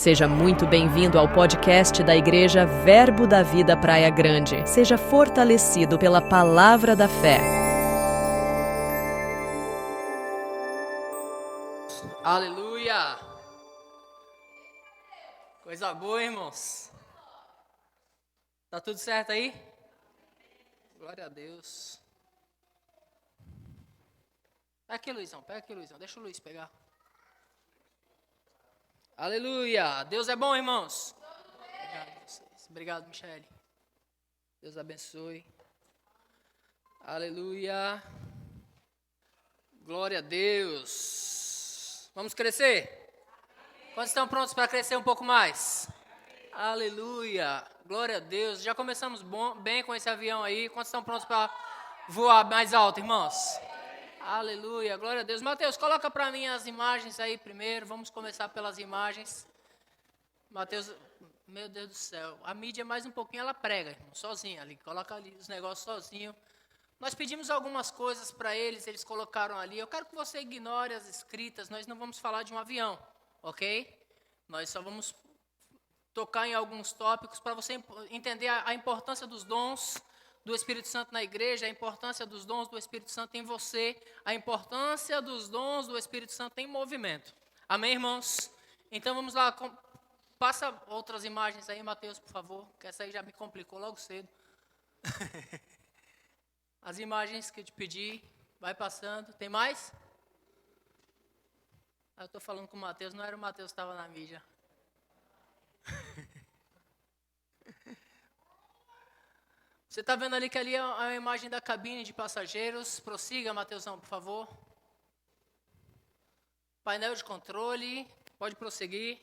Seja muito bem-vindo ao podcast da Igreja Verbo da Vida Praia Grande. Seja fortalecido pela palavra da fé. Aleluia! Coisa boa, irmãos. Tá tudo certo aí? Glória a Deus. Pega aqui, Luizão. Deixa o Luiz pegar. Aleluia! Deus é bom, irmãos. Obrigado a vocês. Obrigado, Michele. Deus abençoe. Aleluia. Glória a Deus. Vamos crescer? Quantos estão prontos para crescer um pouco mais? Aleluia. Glória a Deus. Já começamos bem com esse avião aí. Quantos estão prontos para voar mais alto, irmãos? Aleluia, glória a Deus. Mateus, coloca para mim as imagens aí primeiro. Vamos começar pelas imagens. Mateus, meu Deus do céu. A mídia mais um pouquinho ela prega, irmão, sozinha ali. Coloca ali os negócios sozinho. Nós pedimos algumas coisas para eles colocaram ali. Eu quero que você ignore as escritas. Nós não vamos falar de um avião, ok? Nós só vamos tocar em alguns tópicos para você entender a importância dos dons do Espírito Santo na igreja, a importância dos dons do Espírito Santo em você, a importância dos dons do Espírito Santo em movimento. Amém, irmãos? Então vamos lá, passa outras imagens aí, Mateus, por favor, que essa aí já me complicou logo cedo. As imagens que eu te pedi, vai passando. Tem mais? Eu estou falando com o Mateus, não era o Mateus que estava na mídia. Você está vendo ali que ali é a imagem da cabine de passageiros. Prossiga, Mateusão, por favor. Painel de controle, pode prosseguir.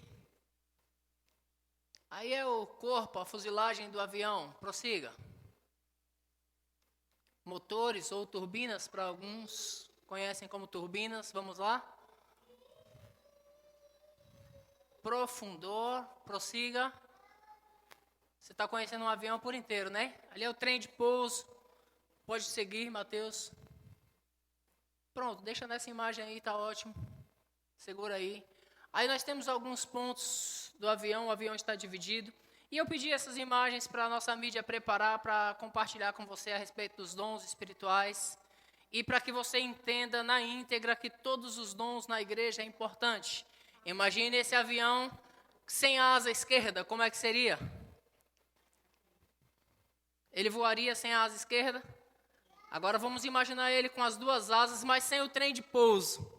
Aí é o corpo, a fuselagem do avião. Prossiga. Motores ou turbinas, para alguns conhecem como turbinas. Vamos lá. Profundor, prossiga. Você está conhecendo um avião por inteiro, né? Ali é o trem de pouso. Pode seguir, Mateus. Pronto, deixa nessa imagem aí, tá ótimo. Segura aí. Aí nós temos alguns pontos do avião, o avião está dividido. E eu pedi essas imagens para a nossa mídia preparar, para compartilhar com você a respeito dos dons espirituais. E para que você entenda na íntegra que todos os dons na igreja é importante. Imagine esse avião sem a asa esquerda, como é que seria? Ele voaria sem a asa esquerda. Agora vamos imaginar ele com as duas asas, mas sem o trem de pouso.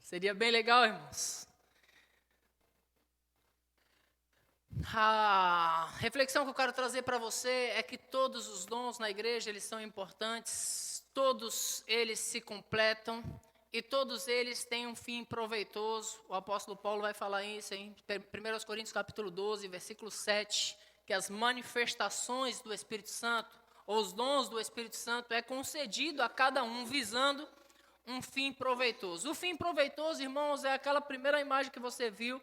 Seria bem legal, irmãos. A reflexão que eu quero trazer para você é que todos os dons na igreja, eles são importantes. Todos eles se completam e todos eles têm um fim proveitoso. O apóstolo Paulo vai falar isso em 1 Coríntios capítulo 12, versículo 7. Que as manifestações do Espírito Santo, ou os dons do Espírito Santo, é concedido a cada um visando um fim proveitoso. O fim proveitoso, irmãos, é aquela primeira imagem que você viu,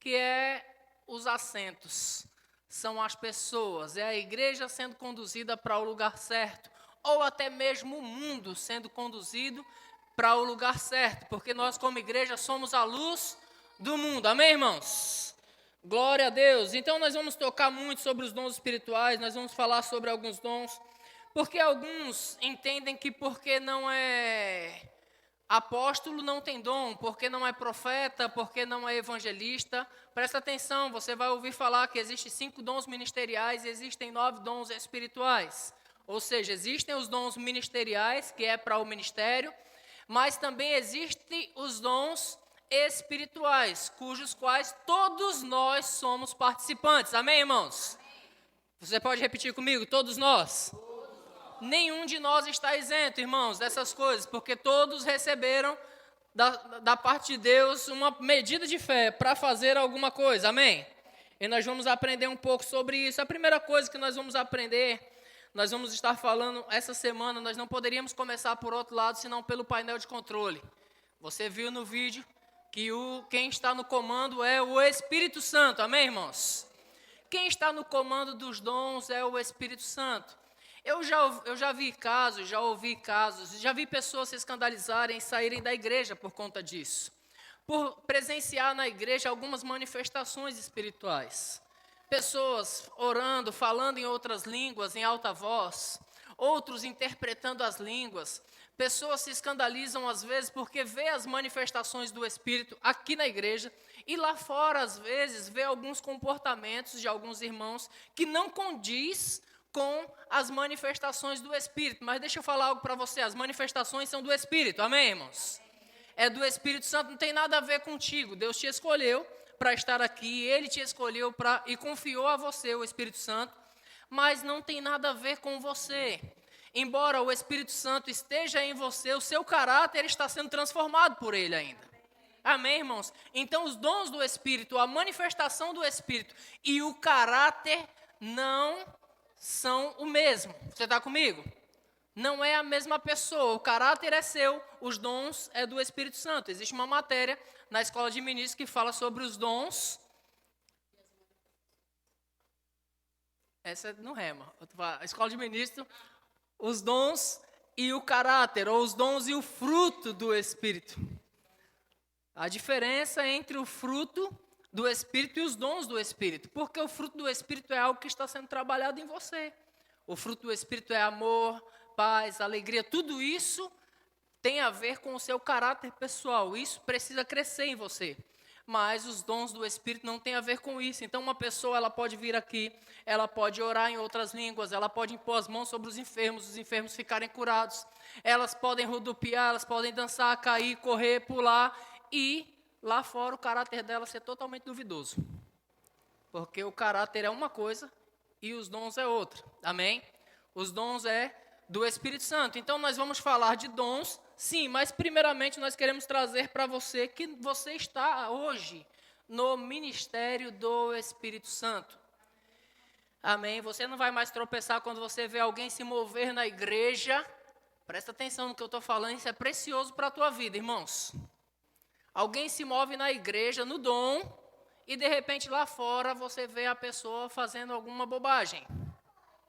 que é os assentos. São as pessoas, é a igreja sendo conduzida para o lugar certo, ou até mesmo o mundo sendo conduzido para o lugar certo, porque nós como igreja somos a luz do mundo. Amém, irmãos? Glória a Deus. Então nós vamos tocar muito sobre os dons espirituais, nós vamos falar sobre alguns dons, porque alguns entendem que porque não é apóstolo não tem dom, porque não é profeta, porque não é evangelista. Presta atenção, você vai ouvir falar que existem 5 dons ministeriais e existem 9 dons espirituais. Ou seja, existem os dons ministeriais, que é para o ministério, mas também existem os dons espirituais, cujos quais todos nós somos participantes. Amém, irmãos? Você pode repetir comigo? Todos nós? Nenhum de nós está isento, irmãos, dessas coisas, porque todos receberam da parte de Deus uma medida de fé para fazer alguma coisa. Amém? E nós vamos aprender um pouco sobre isso. A primeira coisa que nós vamos aprender, nós vamos estar falando essa semana, nós não poderíamos começar por outro lado, senão pelo painel de controle. Você viu no vídeo que quem está no comando é o Espírito Santo, amém, irmãos? Quem está no comando dos dons é o Espírito Santo. Eu já vi casos, já ouvi casos, já vi pessoas se escandalizarem e saírem da igreja por conta disso. por presenciar na igreja algumas manifestações espirituais. Pessoas orando, falando em outras línguas, em alta voz, outros interpretando as línguas. Pessoas se escandalizam às vezes porque vê as manifestações do Espírito aqui na igreja e lá fora às vezes vê alguns comportamentos de alguns irmãos que não condiz com as manifestações do Espírito. Mas deixa eu falar algo para você, as manifestações são do Espírito, amém, irmãos? É do Espírito Santo, não tem nada a ver contigo. Deus te escolheu para estar aqui, Ele te escolheu e confiou a você o Espírito Santo, mas não tem nada a ver com você. Embora o Espírito Santo esteja em você, o seu caráter está sendo transformado por Ele ainda. Amém, irmãos? Então os dons do Espírito, a manifestação do Espírito e o caráter não são o mesmo. Você está comigo? Não é a mesma pessoa, o caráter é seu, os dons é do Espírito Santo. Existe uma matéria na escola de ministros que fala sobre os dons. Essa é no Rema. A escola de ministros, os dons e o caráter, ou os dons e o fruto do Espírito. A diferença entre o fruto do Espírito e os dons do Espírito. Porque o fruto do Espírito é algo que está sendo trabalhado em você. O fruto do Espírito é amor, paz, alegria, tudo isso tem a ver com o seu caráter pessoal. Isso precisa crescer em você. Mas os dons do Espírito não tem a ver com isso. Então uma pessoa ela pode vir aqui, ela pode orar em outras línguas, ela pode impor as mãos sobre os enfermos ficarem curados. Elas podem rodopiar, elas podem dançar, cair, correr, pular e lá fora o caráter dela ser totalmente duvidoso. Porque o caráter é uma coisa e os dons é outra. Amém? Os dons é do Espírito Santo. Então nós vamos falar de dons, sim, mas primeiramente nós queremos trazer para você que você está hoje no ministério do Espírito Santo. Amém? Você não vai mais tropeçar quando você vê alguém se mover na igreja. Presta atenção no que eu estou falando, isso é precioso para a tua vida, irmãos. Alguém se move na igreja, no dom, e de repente lá fora você vê a pessoa fazendo alguma bobagem.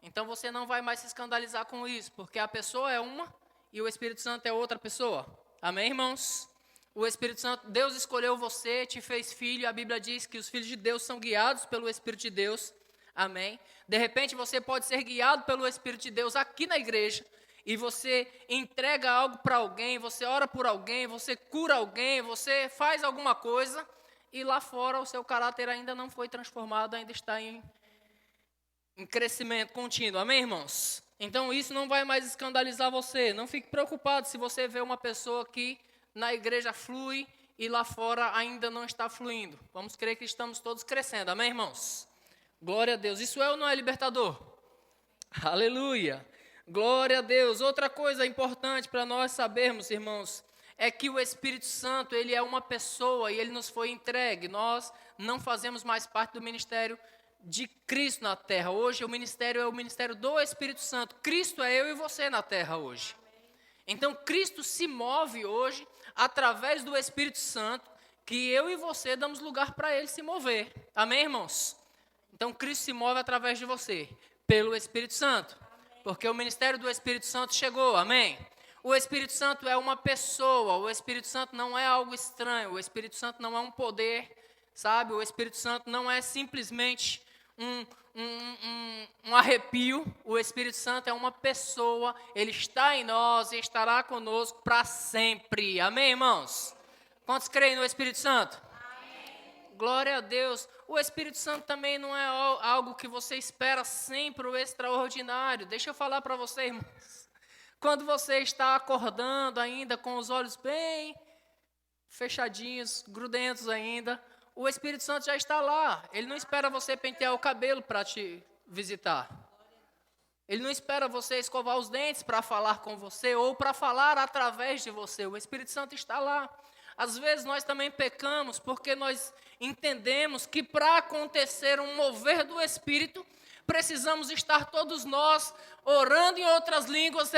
Então você não vai mais se escandalizar com isso, porque a pessoa é uma e o Espírito Santo é outra pessoa. Amém, irmãos? O Espírito Santo, Deus escolheu você, te fez filho, a Bíblia diz que os filhos de Deus são guiados pelo Espírito de Deus. Amém? De repente você pode ser guiado pelo Espírito de Deus aqui na igreja, e você entrega algo para alguém, você ora por alguém, você cura alguém, você faz alguma coisa, e lá fora o seu caráter ainda não foi transformado, ainda está em crescimento contínuo. Amém, irmãos? Então isso não vai mais escandalizar você. Não fique preocupado se você vê uma pessoa que na igreja flui e lá fora ainda não está fluindo. Vamos crer que estamos todos crescendo. Amém, irmãos? Glória a Deus. Isso é ou não é libertador? Aleluia. Glória a Deus. Outra coisa importante para nós sabermos, irmãos, é que o Espírito Santo, ele é uma pessoa e ele nos foi entregue. Nós não fazemos mais parte do ministério de Cristo na terra. Hoje o ministério é o ministério do Espírito Santo. Cristo é eu e você na terra hoje. Então Cristo se move hoje através do Espírito Santo, que eu e você damos lugar para ele se mover. Amém, irmãos? Então Cristo se move através de você, pelo Espírito Santo. Porque o ministério do Espírito Santo chegou. Amém? O Espírito Santo é uma pessoa. O Espírito Santo não é algo estranho. O Espírito Santo não é um poder, sabe? O Espírito Santo não é simplesmente um arrepio. O Espírito Santo é uma pessoa, ele está em nós e estará conosco para sempre. Amém, irmãos? Quantos creem no Espírito Santo? Amém. Glória a Deus. O Espírito Santo também não é algo que você espera sempre o extraordinário. Deixa eu falar para você, irmãos. Quando você está acordando ainda com os olhos bem fechadinhos, grudentos ainda, o Espírito Santo já está lá. Ele não espera você pentear o cabelo para te visitar. Ele não espera você escovar os dentes para falar com você ou para falar através de você. O Espírito Santo está lá. Às vezes nós também pecamos porque nós entendemos que para acontecer um mover do Espírito, precisamos estar todos nós orando em outras línguas.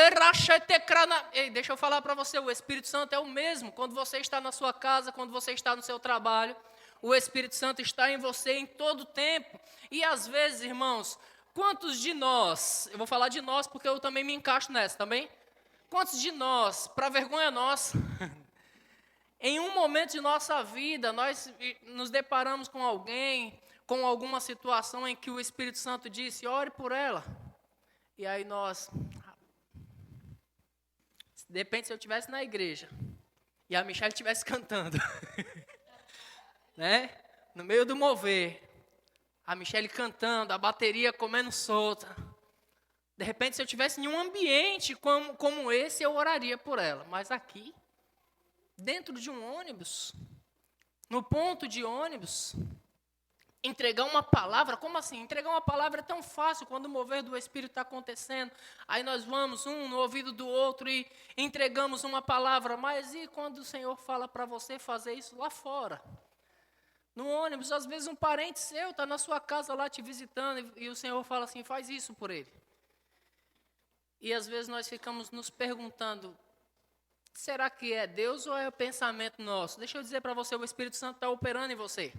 Ei, deixa eu falar para você, o Espírito Santo é o mesmo. Quando você está na sua casa, quando você está no seu trabalho, o Espírito Santo está em você em todo tempo. E às vezes, irmãos, quantos de nós, eu vou falar de nós porque eu também me encaixo nessa, também? Quantos de nós, para vergonha nossa, Em um momento de nossa vida, nós nos deparamos com alguém, com alguma situação em que o Espírito Santo disse, ore por ela. E aí nós, de repente, se eu estivesse na igreja e a Michelle estivesse cantando, né? No meio do mover, a Michelle cantando, a bateria comendo solta. De repente, se eu estivesse em um ambiente como esse, eu oraria por ela. Mas aqui, dentro de um ônibus, no ponto de ônibus, entregar uma palavra, como assim? Entregar uma palavra é tão fácil quando o mover do Espírito está acontecendo. Aí nós vamos um no ouvido do outro e entregamos uma palavra. Mas e quando o Senhor fala para você fazer isso lá fora? No ônibus, às vezes um parente seu está na sua casa lá te visitando e o Senhor fala assim, faz isso por ele. E às vezes nós ficamos nos perguntando, será que é Deus ou é o pensamento nosso? Deixa eu dizer para você, o Espírito Santo está operando em você.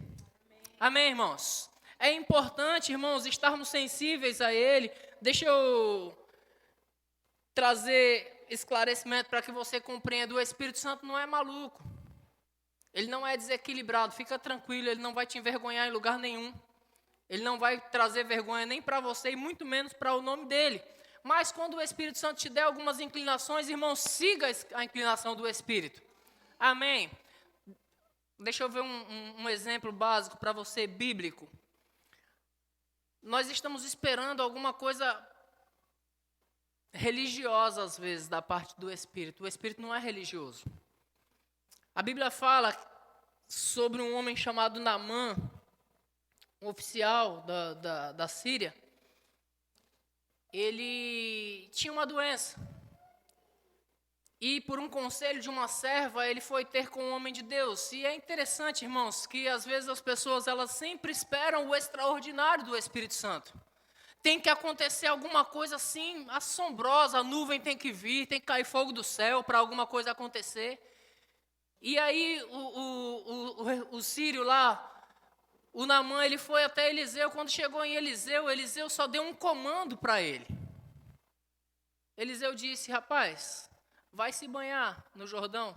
Amém, irmãos? É importante, irmãos, estarmos sensíveis a Ele. Deixa eu trazer esclarecimento para que você compreenda. O Espírito Santo não é maluco. Ele não é desequilibrado. Fica tranquilo, Ele não vai te envergonhar em lugar nenhum. Ele não vai trazer vergonha nem para você e muito menos para o nome dEle. Mas quando o Espírito Santo te der algumas inclinações, irmãos, siga a inclinação do Espírito. Amém? Deixa eu ver um exemplo básico para você, bíblico. Nós estamos esperando alguma coisa religiosa, às vezes, da parte do Espírito. O Espírito não é religioso. A Bíblia fala sobre um homem chamado Naamã, um oficial da Síria. Ele tinha uma doença. E por um conselho de uma serva, ele foi ter com um homem de Deus. E é interessante, irmãos, que às vezes as pessoas elas sempre esperam o extraordinário do Espírito Santo. Tem que acontecer alguma coisa assim assombrosa, a nuvem tem que vir, tem que cair fogo do céu para alguma coisa acontecer. E aí o sírio lá, o Naamã, ele foi até Eliseu. Quando chegou em Eliseu, Eliseu só deu um comando para ele. Eliseu disse, rapaz, vai se banhar no Jordão.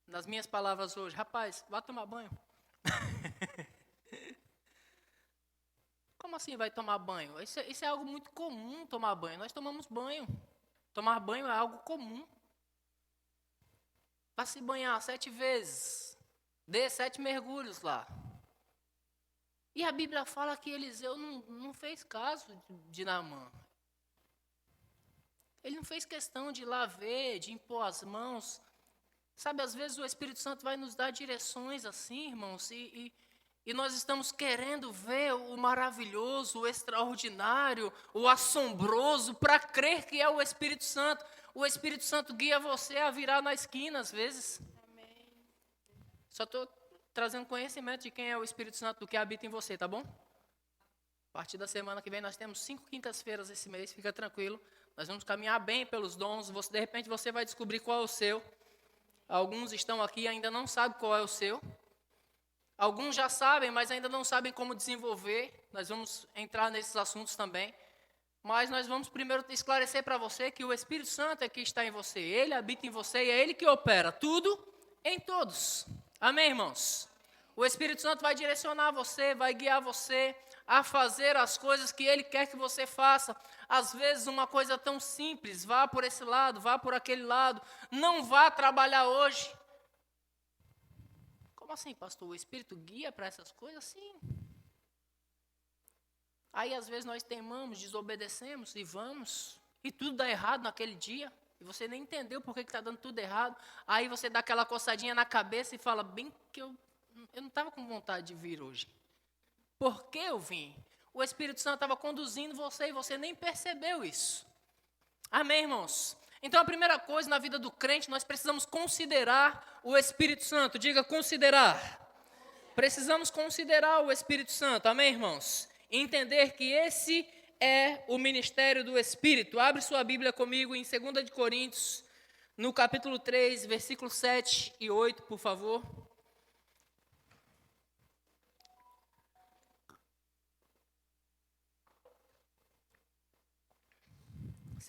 Nas minhas palavras hoje, rapaz, vá tomar banho. Como assim vai tomar banho? Isso é algo muito comum, tomar banho. Nós tomamos banho. Tomar banho é algo comum. Vá se banhar 7 vezes. Dê 7 mergulhos lá. E a Bíblia fala que Eliseu não fez caso de Naamã. Ele não fez questão de ir lá ver, de impor as mãos. Sabe, às vezes o Espírito Santo vai nos dar direções assim, irmãos, e nós estamos querendo ver o maravilhoso, o extraordinário, o assombroso, para crer que é o Espírito Santo. O Espírito Santo guia você a virar na esquina, às vezes. Amém. Só estou trazendo conhecimento de quem é o Espírito Santo, do que habita em você, tá bom? A partir da semana que vem, nós temos 5 quintas-feiras esse mês, fica tranquilo. Nós vamos caminhar bem pelos dons. De repente você vai descobrir qual é o seu. Alguns estão aqui e ainda não sabem qual é o seu. Alguns já sabem, mas ainda não sabem como desenvolver. Nós vamos entrar nesses assuntos também. Mas nós vamos primeiro esclarecer para você que o Espírito Santo é que está em você. Ele habita em você e é Ele que opera tudo em todos. Amém, irmãos? O Espírito Santo vai direcionar você, vai guiar você a fazer as coisas que Ele quer que você faça. Às vezes uma coisa tão simples, vá por esse lado, vá por aquele lado. Não vá trabalhar hoje. Como assim, pastor? O Espírito guia para essas coisas? Sim. Aí às vezes nós teimamos, desobedecemos e vamos. E tudo dá errado naquele dia. E você nem entendeu por que está dando tudo errado. Aí você dá aquela coçadinha na cabeça e fala, bem que eu não estava com vontade de vir hoje. Por que eu vim? O Espírito Santo estava conduzindo você e você nem percebeu isso. Amém, irmãos? Então a primeira coisa na vida do crente, nós precisamos considerar o Espírito Santo. Diga, considerar. Precisamos considerar o Espírito Santo. Amém, irmãos? E entender que esse é o ministério do Espírito. Abre sua Bíblia comigo em 2 de Coríntios, no capítulo 3, versículos 7 e 8, por favor.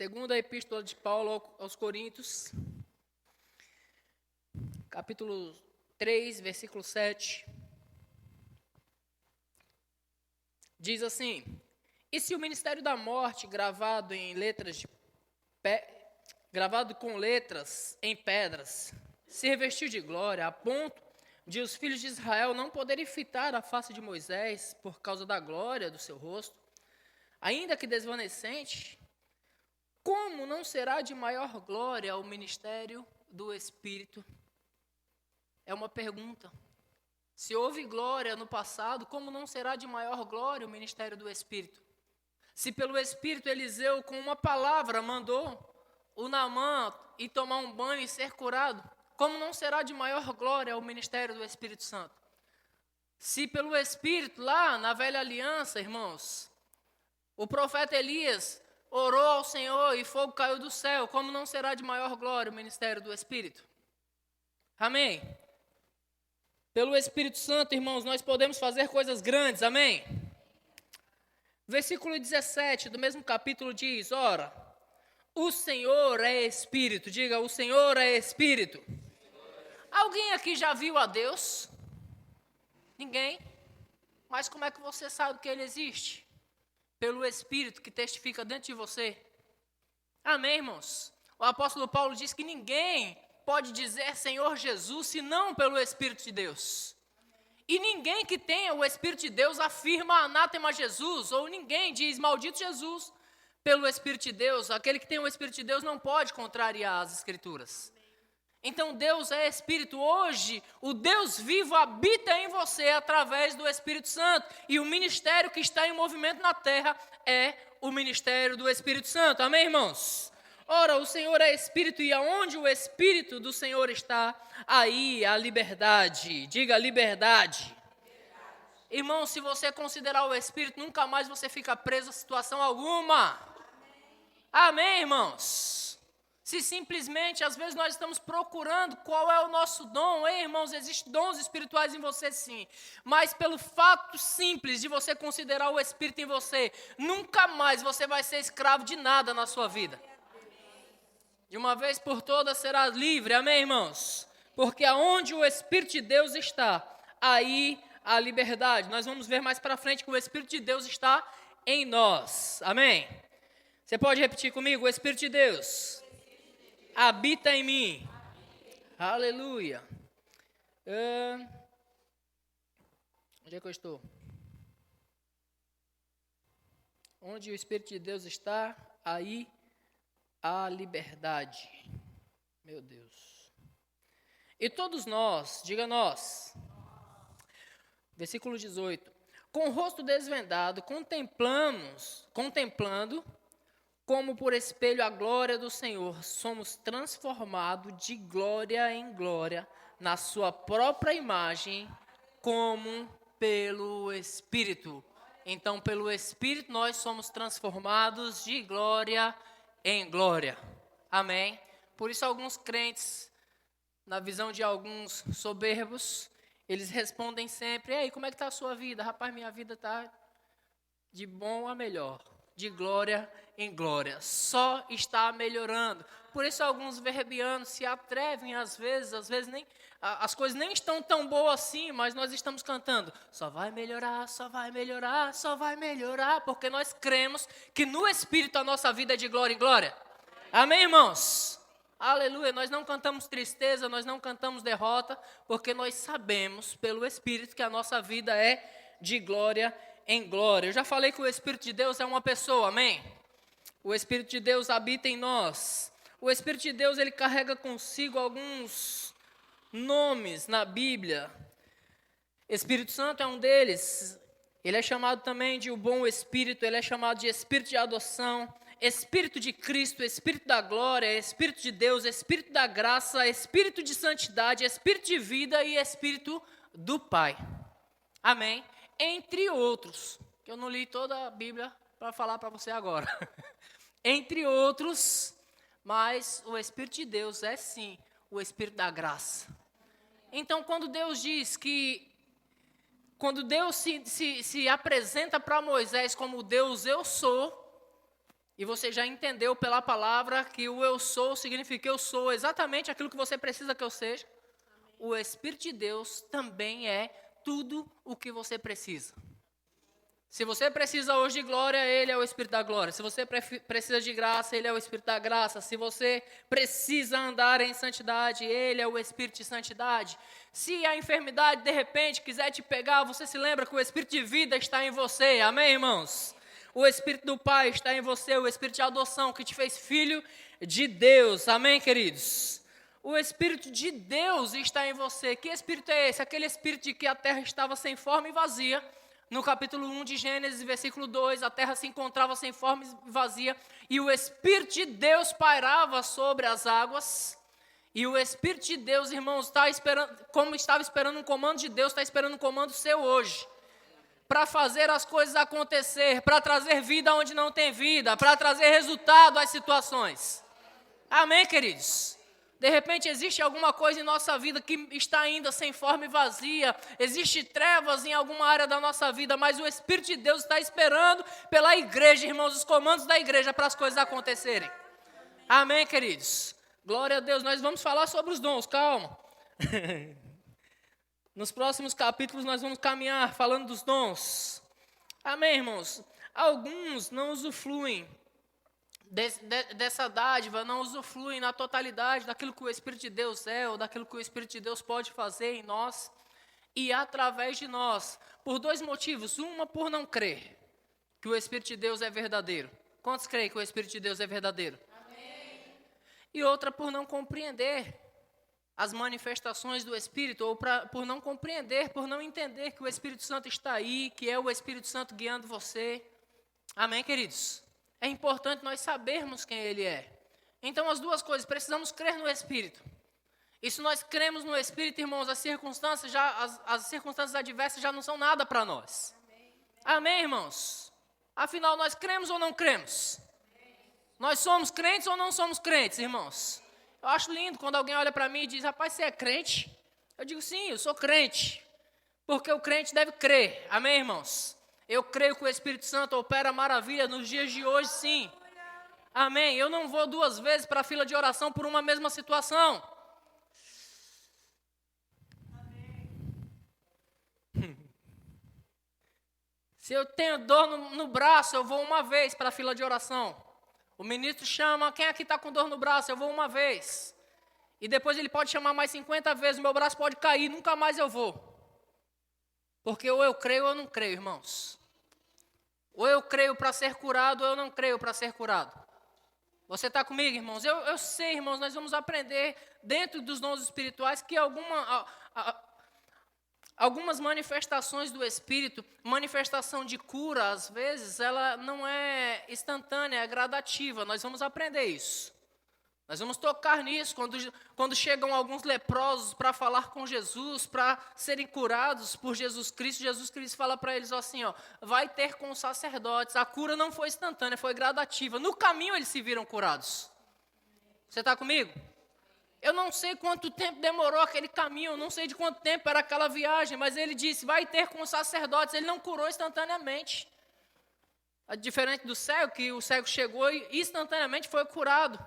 Segunda Epístola de Paulo aos Coríntios, capítulo 3, versículo 7. Diz assim: e se o ministério da morte, gravado com letras em pedras, se revestiu de glória, a ponto de os filhos de Israel não poderem fitar a face de Moisés por causa da glória do seu rosto, ainda que desvanecente, como não será de maior glória o ministério do Espírito? É uma pergunta. Se houve glória no passado, como não será de maior glória o ministério do Espírito? Se pelo Espírito Eliseu, com uma palavra, mandou o Naamã ir tomar um banho e ser curado, como não será de maior glória o ministério do Espírito Santo? Se pelo Espírito, lá na velha aliança, irmãos, o profeta Elias orou ao Senhor e fogo caiu do céu, como não será de maior glória o ministério do Espírito? Amém? Pelo Espírito Santo, irmãos, nós podemos fazer coisas grandes, amém? Versículo 17 do mesmo capítulo diz: ora, o Senhor é Espírito. Diga, o Senhor é Espírito. Alguém aqui já viu a Deus? Ninguém? Mas como é que você sabe que Ele existe? Pelo Espírito que testifica dentro de você. Amém, irmãos? O apóstolo Paulo diz que ninguém pode dizer Senhor Jesus senão pelo Espírito de Deus. E ninguém que tenha o Espírito de Deus afirma anátema Jesus, ou ninguém diz maldito Jesus pelo Espírito de Deus. Aquele que tem o Espírito de Deus não pode contrariar as Escrituras. Então Deus é Espírito. Hoje o Deus vivo habita em você através do Espírito Santo. E o ministério que está em movimento na terra é o ministério do Espírito Santo. Amém, irmãos? Ora, o Senhor é Espírito, e aonde o Espírito do Senhor está, aí a liberdade. Diga, liberdade. Irmão, se você considerar o Espírito, nunca mais você fica preso a situação alguma. Amém, irmãos? Se simplesmente, às vezes nós estamos procurando qual é o nosso dom. Ei, irmãos, existem dons espirituais em você sim. Mas pelo fato simples de você considerar o Espírito em você, nunca mais você vai ser escravo de nada na sua vida. De uma vez por todas será livre, amém, irmãos? Porque aonde o Espírito de Deus está, aí a liberdade. Nós vamos ver mais para frente que o Espírito de Deus está em nós, amém? Você pode repetir comigo? O Espírito de Deus habita em mim. Aleluia. Onde é que eu estou? Onde o Espírito de Deus está, aí a liberdade. Meu Deus. E todos nós, diga nós. Versículo 18. Com o rosto desvendado, contemplando, como por espelho a glória do Senhor, somos transformados de glória em glória, na sua própria imagem, como pelo Espírito. Então, pelo Espírito, nós somos transformados de glória em glória. Amém? Por isso, alguns crentes, na visão de alguns soberbos, eles respondem sempre: ei, como é que está a sua vida? Rapaz, minha vida está de bom a melhor, de glória em glória, só está melhorando. Por isso alguns verbianos se atrevem às vezes nem, as coisas nem estão tão boas assim, mas nós estamos cantando, só vai melhorar, só vai melhorar, só vai melhorar, porque nós cremos que no Espírito a nossa vida é de glória em glória. Amém, irmãos? Aleluia, nós não cantamos tristeza, nós não cantamos derrota, porque nós sabemos pelo Espírito que a nossa vida é de glória em glória. Eu já falei que o Espírito de Deus é uma pessoa, amém? O Espírito de Deus habita em nós. O Espírito de Deus, ele carrega consigo alguns nomes na Bíblia. Espírito Santo é um deles. Ele é chamado também de o bom Espírito, ele é chamado de Espírito de adoção, Espírito de Cristo, Espírito da glória, Espírito de Deus, Espírito da graça, Espírito de santidade, Espírito de vida e Espírito do Pai. Amém? Entre outros, que eu não li toda a Bíblia para falar para você agora. Entre outros, mas o Espírito de Deus é sim o Espírito da graça. Então, quando Deus diz que, quando Deus se apresenta para Moisés como Deus eu sou, E você já entendeu pela palavra que o eu sou significa eu sou exatamente aquilo que você precisa que eu seja. O Espírito de Deus também é tudo o que você precisa. Se você precisa hoje de glória, Ele é o Espírito da glória. Se você precisa de graça, Ele é o Espírito da graça. Se você precisa andar em santidade, Ele é o Espírito de santidade. Se a enfermidade, de repente, quiser te pegar, você se lembra que o Espírito de vida está em você. Amém, irmãos? O Espírito do Pai está em você, o Espírito de adoção que te fez filho de Deus. Amém, queridos? O Espírito de Deus está em você. Que Espírito é esse? Aquele Espírito de que a terra estava sem forma e vazia. No capítulo 1 de Gênesis, versículo 2, a terra se encontrava sem forma e vazia, e o Espírito de Deus pairava sobre as águas. E o Espírito de Deus, irmãos, está esperando, como estava esperando um comando de Deus, está esperando um comando seu hoje. Para fazer as coisas acontecer, para trazer vida onde não tem vida, para trazer resultado às situações. Amém, queridos? De repente existe alguma coisa em nossa vida que está ainda sem forma e vazia. Existe trevas em alguma área da nossa vida, mas o Espírito de Deus está esperando pela igreja, irmãos, os comandos da igreja para as coisas acontecerem. Amém, queridos? Glória a Deus. Nós vamos falar sobre os dons, calma. Nos próximos capítulos nós vamos caminhar falando dos dons. Amém, irmãos? Alguns não usufruem dessa dádiva, não usufruem na totalidade daquilo que o Espírito de Deus é, ou daquilo que o Espírito de Deus pode fazer em nós e através de nós, por dois motivos. Uma, por não crer que o Espírito de Deus é verdadeiro. Quantos creem que o Espírito de Deus é verdadeiro? Amém. E outra, por não compreender as manifestações do Espírito, ou por não compreender, por não entender que o Espírito Santo está aí, que é o Espírito Santo guiando você. Amém, queridos? É importante nós sabermos quem Ele é. Então, as duas coisas, precisamos crer no Espírito. E se nós cremos no Espírito, irmãos, as circunstâncias adversas já não são nada para nós. Amém, irmãos? Afinal, nós cremos ou não cremos? Nós somos crentes ou não somos crentes, irmãos? Eu acho lindo quando alguém olha para mim e diz, rapaz, você é crente? Eu digo, sim, eu sou crente. Porque o crente deve crer. Amém, irmãos? Eu creio que o Espírito Santo opera maravilha nos dias de hoje, sim. Amém. Eu não vou duas vezes para a fila de oração por uma mesma situação. Amém. Se eu tenho dor no braço, eu vou uma vez para a fila de oração. O ministro chama, quem aqui está com dor no braço? Eu vou uma vez. E depois ele pode chamar mais 50 vezes, o meu braço pode cair, nunca mais eu vou. Porque ou eu creio ou eu não creio, irmãos. Ou eu creio para ser curado, ou eu não creio para ser curado. Você está comigo, irmãos? Eu sei, irmãos, nós vamos aprender dentro dos dons espirituais que algumas manifestações do Espírito, manifestação de cura, às vezes, ela não é instantânea, é gradativa. Nós vamos aprender isso. Nós vamos tocar nisso quando chegam alguns leprosos para falar com Jesus, para serem curados por Jesus Cristo. Jesus Cristo fala para eles assim, ó, vai ter com os sacerdotes. A cura não foi instantânea, foi gradativa. No caminho eles se viram curados. Você está comigo? Eu não sei quanto tempo demorou aquele caminho, eu não sei de quanto tempo era aquela viagem, mas ele disse, vai ter com os sacerdotes. Ele não curou instantaneamente. Diferente do cego, que o cego chegou e instantaneamente foi curado.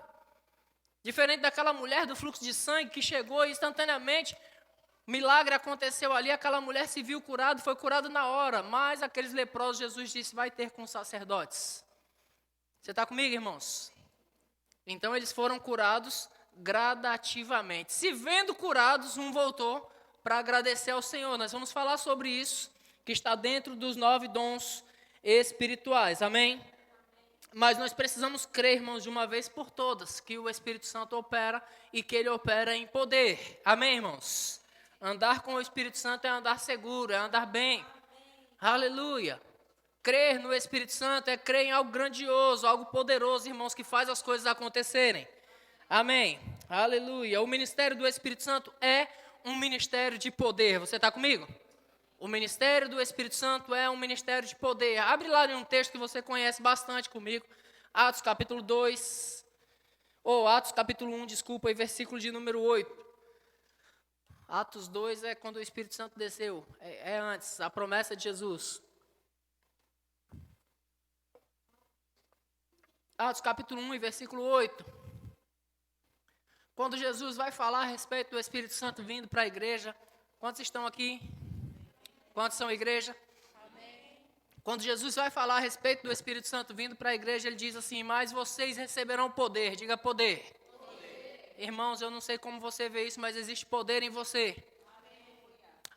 Diferente daquela mulher do fluxo de sangue que chegou e instantaneamente, milagre aconteceu ali, aquela mulher se viu curada, foi curada na hora. Mas aqueles leprosos, Jesus disse, vai ter com os sacerdotes. Você está comigo, irmãos? Então eles foram curados gradativamente. Se vendo curados, um voltou para agradecer ao Senhor. Nós vamos falar sobre isso, que está dentro dos 9 dons espirituais. Amém? Mas nós precisamos crer, irmãos, de uma vez por todas, que o Espírito Santo opera e que Ele opera em poder. Amém, irmãos? Andar com o Espírito Santo é andar seguro, é andar bem. Aleluia. Crer no Espírito Santo é crer em algo grandioso, algo poderoso, irmãos, que faz as coisas acontecerem. Amém. Aleluia. O ministério do Espírito Santo é um ministério de poder. Você está comigo? O ministério do Espírito Santo é um ministério de poder. Abre lá em um texto que você conhece bastante comigo. Atos capítulo 2. Atos capítulo 1, desculpa, e versículo de número 8. Atos 2 é quando o Espírito Santo desceu. É antes, a promessa de Jesus. Atos capítulo 1 e versículo 8. Quando Jesus vai falar a respeito do Espírito Santo vindo para a igreja. Quantos estão aqui? Quantos são igreja? Amém. Quando Jesus vai falar a respeito do Espírito Santo vindo para a igreja, ele diz assim: mas vocês receberão poder. Diga poder. Poder. Irmãos, eu não sei como você vê isso, mas existe poder em você. Amém.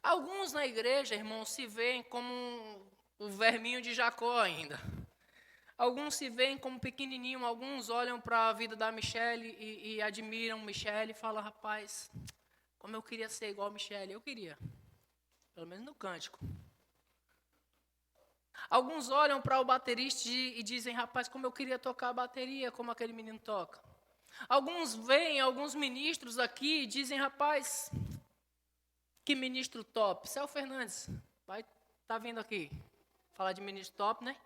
Alguns na igreja, irmãos, se veem como o verminho de Jacó ainda. Alguns se veem como pequenininho, alguns olham para a vida da Michele e admiram Michele e falam: rapaz, como eu queria ser igual a Michele. Eu queria, pelo menos no cântico. Alguns olham para o baterista e dizem: rapaz, como eu queria tocar a bateria, como aquele menino toca. Alguns veem alguns ministros aqui e dizem: rapaz, que ministro top. Céu Fernandes, vai tá vindo aqui falar de ministro top, né?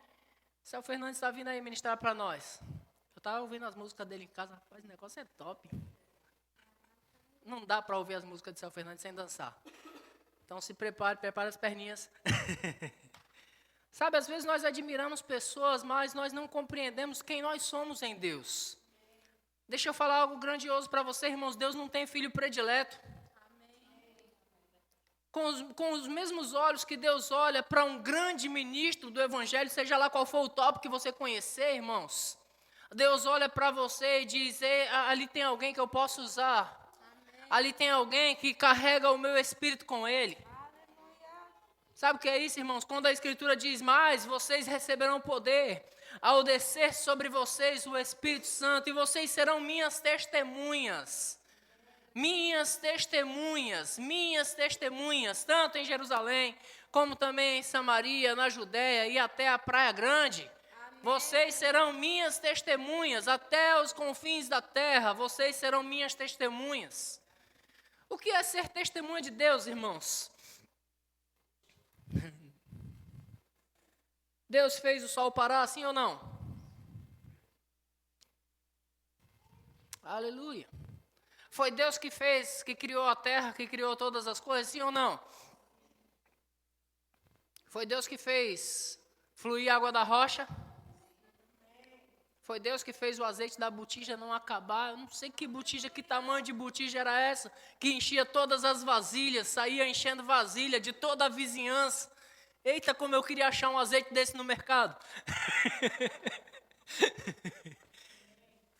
Céu Fernandes está vindo aí ministrar para nós. Eu estava ouvindo as músicas dele em casa. Rapaz, o negócio é top. Não dá para ouvir as músicas de Céu Fernandes sem dançar. Então se prepare as perninhas. Sabe, às vezes nós admiramos pessoas, mas nós não compreendemos quem nós somos em Deus. Deixa eu falar algo grandioso para você, irmãos. Deus não tem filho predileto. Com os mesmos olhos que Deus olha para um grande ministro do Evangelho, seja lá qual for o tópico que você conhecer, irmãos. Deus olha para você e diz: ali tem alguém que eu posso usar. Amém. Ali tem alguém que carrega o meu espírito com ele. Aleluia. Sabe o que é isso, irmãos? Quando a Escritura diz: mas vocês receberão poder ao descer sobre vocês o Espírito Santo, e vocês serão minhas testemunhas. Minhas testemunhas, tanto em Jerusalém, como também em Samaria, na Judéia e até a Praia Grande. Amém. Vocês serão minhas testemunhas, até os confins da terra, vocês serão minhas testemunhas. O que é ser testemunha de Deus, irmãos? Deus fez o sol parar, sim ou não? Aleluia. Foi Deus que fez, que criou a terra, que criou todas as coisas, sim ou não? Foi Deus que fez fluir a água da rocha? Foi Deus que fez o azeite da botija não acabar? Eu não sei que botija, que tamanho de botija era essa, que enchia todas as vasilhas, saía enchendo vasilha de toda a vizinhança. Eita, como eu queria achar um azeite desse no mercado.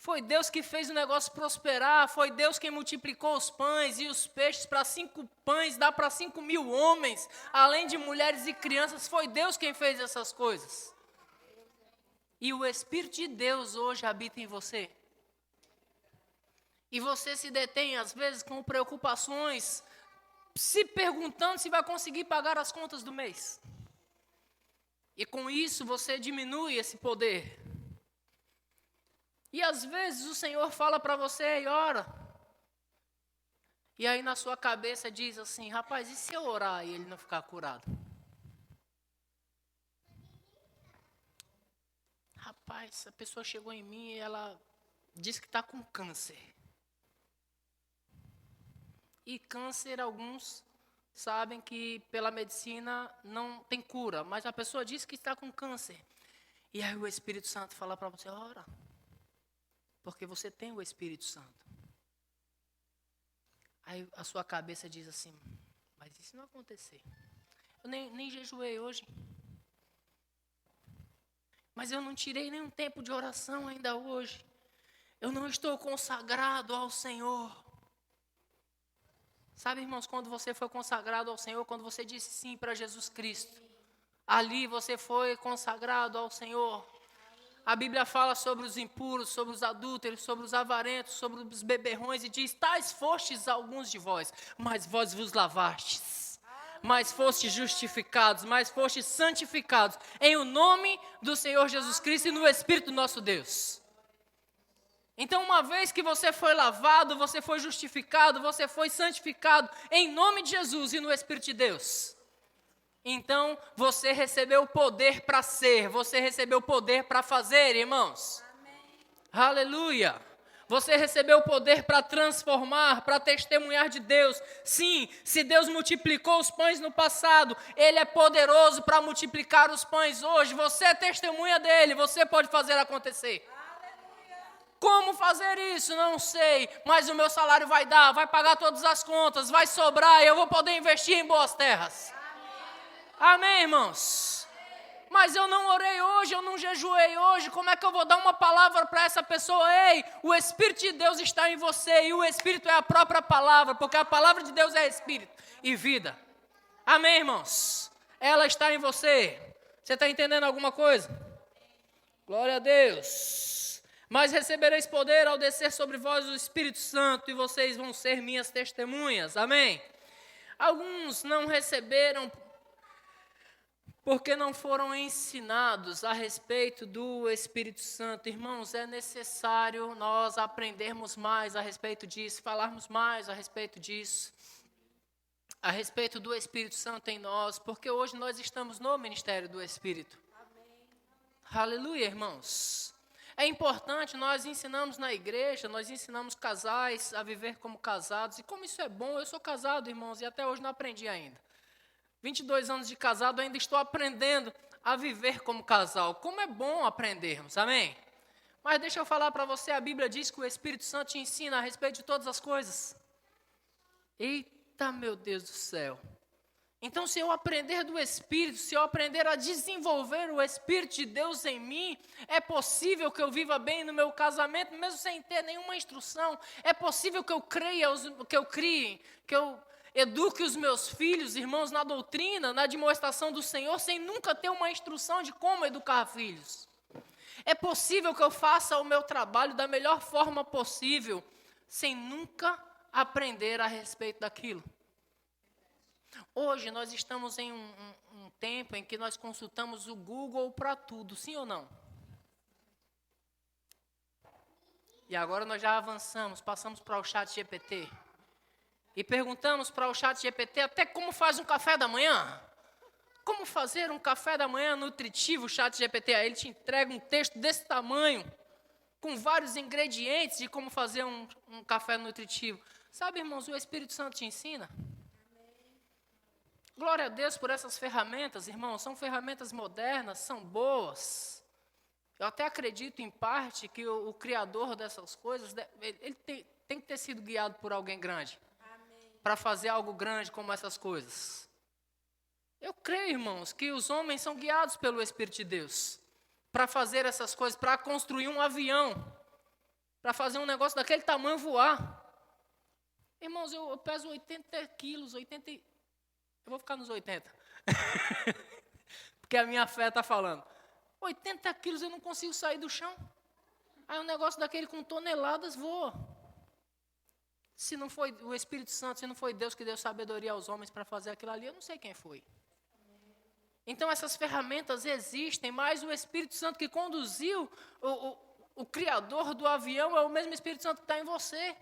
Foi Deus que fez o negócio prosperar, foi Deus quem multiplicou os pães e os peixes para 5 pães, dá para 5.000 homens, além de mulheres e crianças, foi Deus quem fez essas coisas. E o Espírito de Deus hoje habita em você. E você se detém às vezes com preocupações, se perguntando se vai conseguir pagar as contas do mês. E com isso você diminui esse poder. E às vezes o Senhor fala para você e ora. E aí na sua cabeça diz assim: rapaz, e se eu orar e ele não ficar curado? Rapaz, a pessoa chegou em mim e ela disse que está com câncer. E câncer, alguns sabem que pela medicina não tem cura. Mas a pessoa disse que está com câncer. E aí o Espírito Santo fala para você: ora. Porque você tem o Espírito Santo. Aí a sua cabeça diz assim: mas isso não acontecer. Eu nem jejuei hoje. Mas eu não tirei nenhum tempo de oração ainda hoje. Eu não estou consagrado ao Senhor. Sabe, irmãos, quando você foi consagrado ao Senhor, quando você disse sim para Jesus Cristo, ali você foi consagrado ao Senhor. A Bíblia fala sobre os impuros, sobre os adúlteros, sobre os avarentos, sobre os beberrões e diz: tais fostes alguns de vós, mas vós vos lavastes, mas fostes justificados, mas fostes santificados em o nome do Senhor Jesus Cristo e no Espírito do nosso Deus. Então, uma vez que você foi lavado, você foi justificado, você foi santificado em nome de Jesus e no Espírito de Deus. Então, você recebeu o poder para ser, você recebeu o poder para fazer, irmãos. Amém. Aleluia. Você recebeu o poder para transformar, para testemunhar de Deus. Sim, se Deus multiplicou os pães no passado, Ele é poderoso para multiplicar os pães hoje. Você é testemunha dEle, você pode fazer acontecer. Aleluia. Como fazer isso? Não sei, mas o meu salário vai dar, vai pagar todas as contas, vai sobrar e eu vou poder investir em boas terras. Amém, irmãos? Mas eu não orei hoje, eu não jejuei hoje, como é que eu vou dar uma palavra para essa pessoa? Ei, o Espírito de Deus está em você e o Espírito é a própria palavra, porque a palavra de Deus é Espírito e vida. Amém, irmãos? Ela está em você. Você está entendendo alguma coisa? Glória a Deus. Mas recebereis poder ao descer sobre vós o Espírito Santo e vocês vão ser minhas testemunhas. Amém? Alguns não receberam porque não foram ensinados a respeito do Espírito Santo. Irmãos, é necessário nós aprendermos mais a respeito disso, falarmos mais a respeito disso, a respeito do Espírito Santo em nós, porque hoje nós estamos no ministério do Espírito. Amém. Aleluia, irmãos. É importante, nós ensinamos na igreja, nós ensinamos casais a viver como casados, e como isso é bom, eu sou casado, irmãos, e até hoje não aprendi ainda. 22 anos de casado, ainda estou aprendendo a viver como casal. Como é bom aprendermos, amém? Mas deixa eu falar para você, a Bíblia diz que o Espírito Santo te ensina a respeito de todas as coisas. Eita, meu Deus do céu. Então, se eu aprender do Espírito, se eu aprender a desenvolver o Espírito de Deus em mim, é possível que eu viva bem no meu casamento, mesmo sem ter nenhuma instrução. É possível que eu crie, que eu eduque os meus filhos, irmãos, na doutrina, na demonstração do Senhor, sem nunca ter uma instrução de como educar filhos. É possível que eu faça o meu trabalho da melhor forma possível, sem nunca aprender a respeito daquilo. Hoje nós estamos em um tempo em que nós consultamos o Google para tudo, sim ou não? E agora nós já avançamos, passamos para o ChatGPT. E perguntamos para o ChatGPT até como faz um café da manhã. Como fazer um café da manhã nutritivo, o ChatGPT? Aí ele te entrega um texto desse tamanho, com vários ingredientes de como fazer um café nutritivo. Sabe, irmãos, o Espírito Santo te ensina. Glória a Deus por essas ferramentas, irmãos. São ferramentas modernas, são boas. Eu até acredito, em parte, que o criador dessas coisas, ele tem que ter sido guiado por alguém grande. Para fazer algo grande como essas coisas. Eu creio, irmãos, que os homens são guiados pelo Espírito de Deus para fazer essas coisas, para construir um avião, para fazer um negócio daquele tamanho voar. Irmãos, eu peso 80 quilos, eu vou ficar nos 80, porque a minha fé está falando. 80 quilos eu não consigo sair do chão. Aí um negócio daquele com toneladas voa. Se não foi o Espírito Santo, se não foi Deus que deu sabedoria aos homens para fazer aquilo ali, eu não sei quem foi. Então essas ferramentas existem, mas o Espírito Santo que conduziu, o criador do avião é o mesmo Espírito Santo que está em você.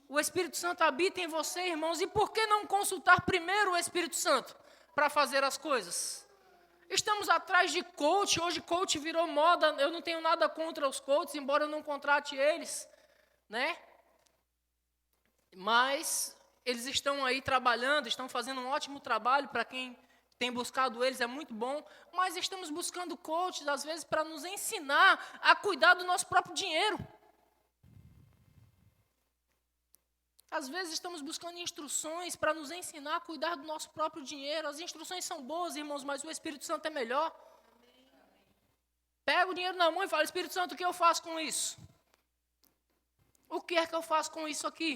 O Espírito Santo habita em você, irmãos, e por que não consultar primeiro o Espírito Santo para fazer as coisas? Estamos atrás de coach, hoje coach virou moda, eu não tenho nada contra os coaches, embora eu não contrate eles, né? Mas eles estão aí trabalhando, estão fazendo um ótimo trabalho para quem tem buscado eles, é muito bom. Mas estamos buscando coaches, às vezes, para nos ensinar a cuidar do nosso próprio dinheiro. Às vezes estamos buscando instruções para nos ensinar a cuidar do nosso próprio dinheiro. As instruções são boas, irmãos, mas o Espírito Santo é melhor. Pega o dinheiro na mão e fala: Espírito Santo, o que eu faço com isso? O que é que eu faço com isso aqui?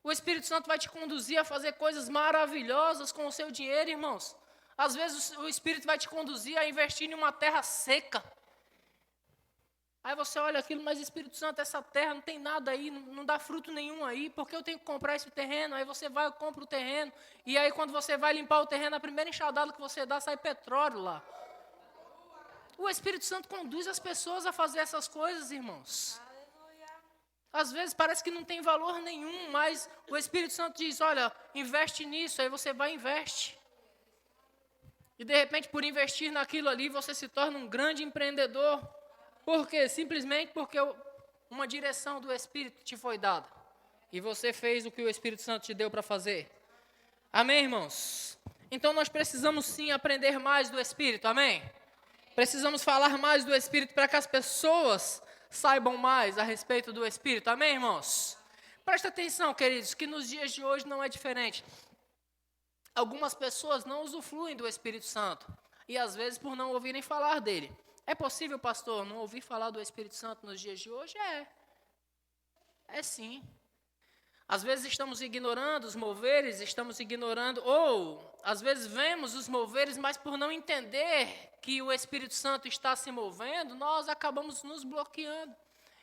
O Espírito Santo vai te conduzir a fazer coisas maravilhosas com o seu dinheiro, irmãos. Às vezes o Espírito vai te conduzir a investir em uma terra seca. Aí você olha aquilo, mas Espírito Santo, essa terra não tem nada aí, não dá fruto nenhum aí, porque eu tenho que comprar esse terreno. Aí você vai e compra o terreno, e aí quando você vai limpar o terreno, a primeira enxadada que você dá, sai petróleo lá. O Espírito Santo conduz as pessoas a fazer essas coisas, irmãos. Às vezes parece que não tem valor nenhum, mas o Espírito Santo diz: olha, investe nisso, aí você vai e investe. E de repente, por investir naquilo ali, você se torna um grande empreendedor. Por quê? Simplesmente porque uma direção do Espírito te foi dada. E você fez o que o Espírito Santo te deu para fazer. Amém, irmãos? Então nós precisamos sim aprender mais do Espírito, amém? Precisamos falar mais do Espírito para que as pessoas saibam mais a respeito do Espírito. Amém, irmãos? Presta atenção, queridos, que nos dias de hoje não é diferente. Algumas pessoas não usufruem do Espírito Santo, e às vezes por não ouvirem falar dele. É possível, pastor, não ouvir falar do Espírito Santo nos dias de hoje? É sim. Às vezes estamos ignorando os moveres, estamos ignorando, ou às vezes vemos os moveres, mas por não entender que o Espírito Santo está se movendo, nós acabamos nos bloqueando.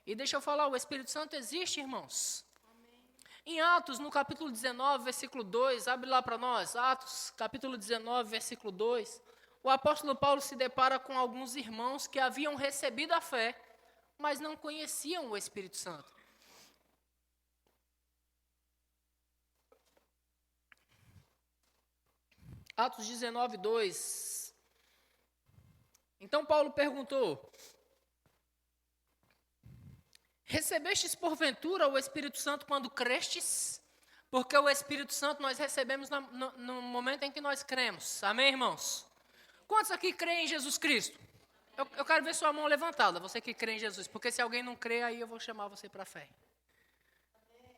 E deixa eu falar, o Espírito Santo existe, irmãos. Amém. Em Atos, no capítulo 19, versículo 2, abre lá para nós, Atos, capítulo 19, versículo 2, o apóstolo Paulo se depara com alguns irmãos que haviam recebido a fé, mas não conheciam o Espírito Santo. Atos 19, 2. Então Paulo perguntou: recebestes porventura o Espírito Santo quando crestes? Porque o Espírito Santo nós recebemos no momento em que nós cremos. Amém, irmãos? Quantos aqui creem em Jesus Cristo? Eu quero ver sua mão levantada, você que crê em Jesus. Porque se alguém não crê, aí eu vou chamar você para a fé.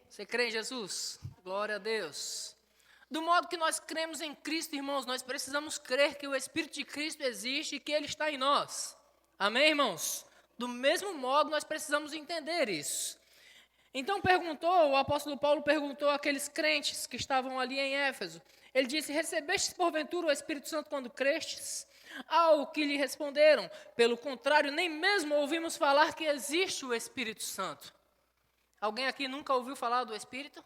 Você crê em Jesus? Glória a Deus. Do modo que nós cremos em Cristo, irmãos, nós precisamos crer que o Espírito de Cristo existe e que Ele está em nós. Amém, irmãos? Do mesmo modo, nós precisamos entender isso. Então o apóstolo Paulo perguntou àqueles crentes que estavam ali em Éfeso. Ele disse: recebestes porventura o Espírito Santo quando crestes? Ao que lhe responderam: pelo contrário, nem mesmo ouvimos falar que existe o Espírito Santo. Alguém aqui nunca ouviu falar do Espírito?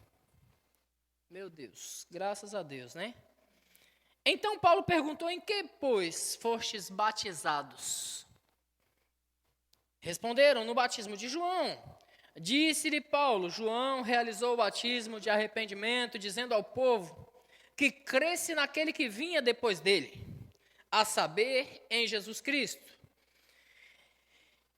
Meu Deus, graças a Deus, né? Então Paulo perguntou: em que, pois, fostes batizados? Responderam: no batismo de João. Disse-lhe Paulo: João realizou o batismo de arrependimento, dizendo ao povo que cresce naquele que vinha depois dele, a saber, em Jesus Cristo.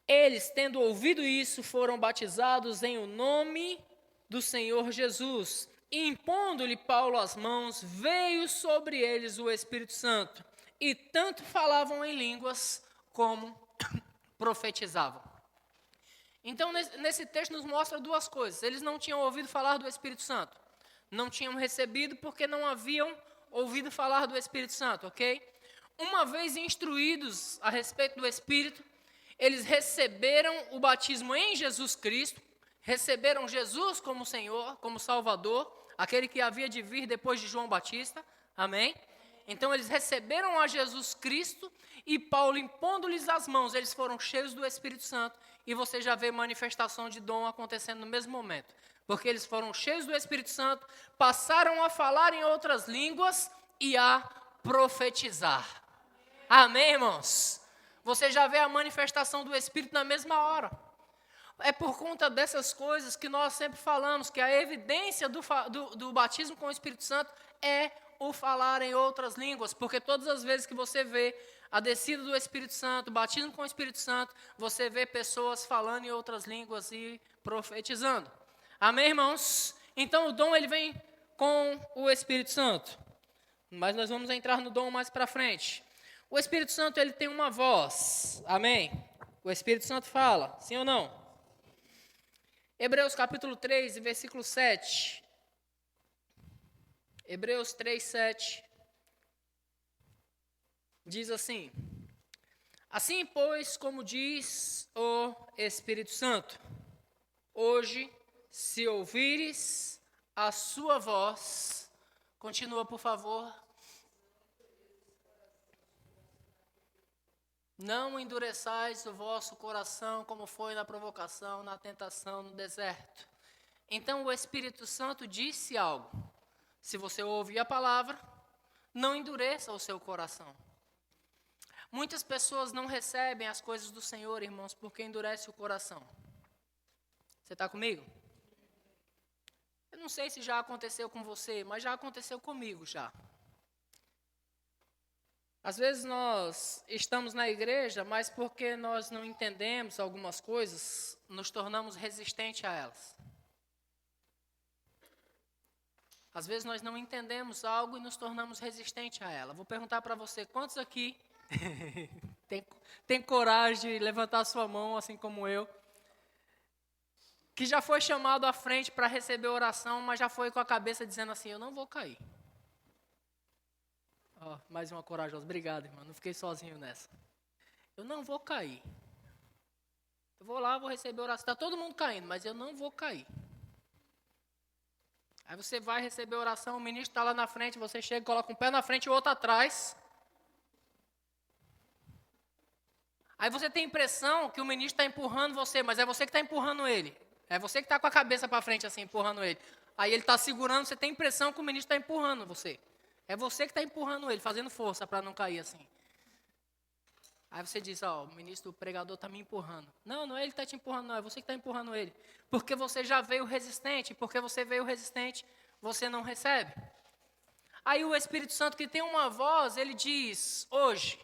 Eles, tendo ouvido isso, foram batizados em o nome do Senhor Jesus. E impondo-lhe Paulo as mãos, veio sobre eles o Espírito Santo, e tanto falavam em línguas como profetizavam. Então, nesse texto nos mostra duas coisas. Eles não tinham ouvido falar do Espírito Santo. Não tinham recebido porque não haviam ouvido falar do Espírito Santo, ok? Uma vez instruídos a respeito do Espírito, eles receberam o batismo em Jesus Cristo, receberam Jesus como Senhor, como Salvador, aquele que havia de vir depois de João Batista, amém? Então eles receberam a Jesus Cristo e Paulo impondo-lhes as mãos, eles foram cheios do Espírito Santo e você já vê manifestação de dom acontecendo no mesmo momento, porque eles foram cheios do Espírito Santo, passaram a falar em outras línguas e a profetizar, amém, irmãos? Você já vê a manifestação do Espírito na mesma hora. É por conta dessas coisas que nós sempre falamos, que a evidência do batismo com o Espírito Santo é o falar em outras línguas, porque todas as vezes que você vê a descida do Espírito Santo, o batismo com o Espírito Santo, você vê pessoas falando em outras línguas e profetizando. Amém, irmãos? Então o dom ele vem com o Espírito Santo, mas nós vamos entrar no dom mais para frente. O Espírito Santo ele tem uma voz, amém? O Espírito Santo fala, sim ou não? Hebreus capítulo 3, versículo 7. Hebreus 3, 7. Diz assim: assim, pois, como diz o Espírito Santo, hoje, se ouvires a sua voz, continua, por favor. Não endureçais o vosso coração, como foi na provocação, na tentação, no deserto. Então o Espírito Santo disse algo. Se você ouvir a palavra, não endureça o seu coração. Muitas pessoas não recebem as coisas do Senhor, irmãos, porque endurece o coração. Você está comigo? Eu não sei se já aconteceu com você, mas já aconteceu comigo já. Às vezes nós estamos na igreja, mas porque nós não entendemos algumas coisas, nos tornamos resistentes a elas. Às vezes nós não entendemos algo e nos tornamos resistentes a ela. Vou perguntar para você, quantos aqui tem coragem de levantar sua mão, assim como eu, que já foi chamado à frente para receber oração, mas já foi com a cabeça dizendo assim, eu não vou cair. Ó, mais uma corajosa. Obrigado, irmão. Não fiquei sozinho nessa. Eu não vou cair. Eu vou lá, vou receber oração. Está todo mundo caindo, mas eu não vou cair. Aí você vai receber oração, o ministro está lá na frente, você chega, coloca um pé na frente e o outro atrás. Aí você tem a impressão que o ministro está empurrando você, mas é você que está empurrando ele. É você que está com a cabeça para frente assim, empurrando ele. Aí ele está segurando, você tem a impressão que o ministro está empurrando você. É você que está empurrando ele, fazendo força para não cair assim. Aí você diz, ó, o ministro, o pregador está me empurrando. Não, não é ele que está te empurrando, não, é você que está empurrando ele. Porque você já veio resistente, porque você veio resistente, você não recebe. Aí o Espírito Santo, que tem uma voz, ele diz, hoje,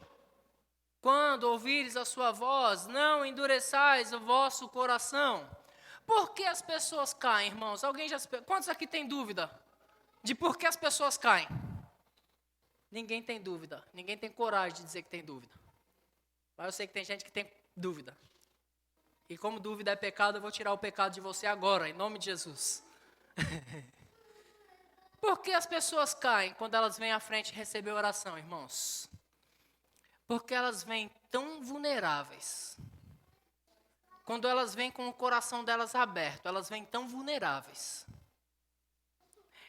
quando ouvires a sua voz, não endureçais o vosso coração. Por que as pessoas caem, irmãos? Quantos aqui tem dúvida de por que as pessoas caem? Ninguém tem dúvida, ninguém tem coragem de dizer que tem dúvida. Mas eu sei que tem gente que tem dúvida. E como dúvida é pecado, eu vou tirar o pecado de você agora, em nome de Jesus. Por que as pessoas caem quando elas vêm à frente receber oração, irmãos? Porque elas vêm tão vulneráveis. Quando elas vêm com o coração delas aberto, elas vêm tão vulneráveis.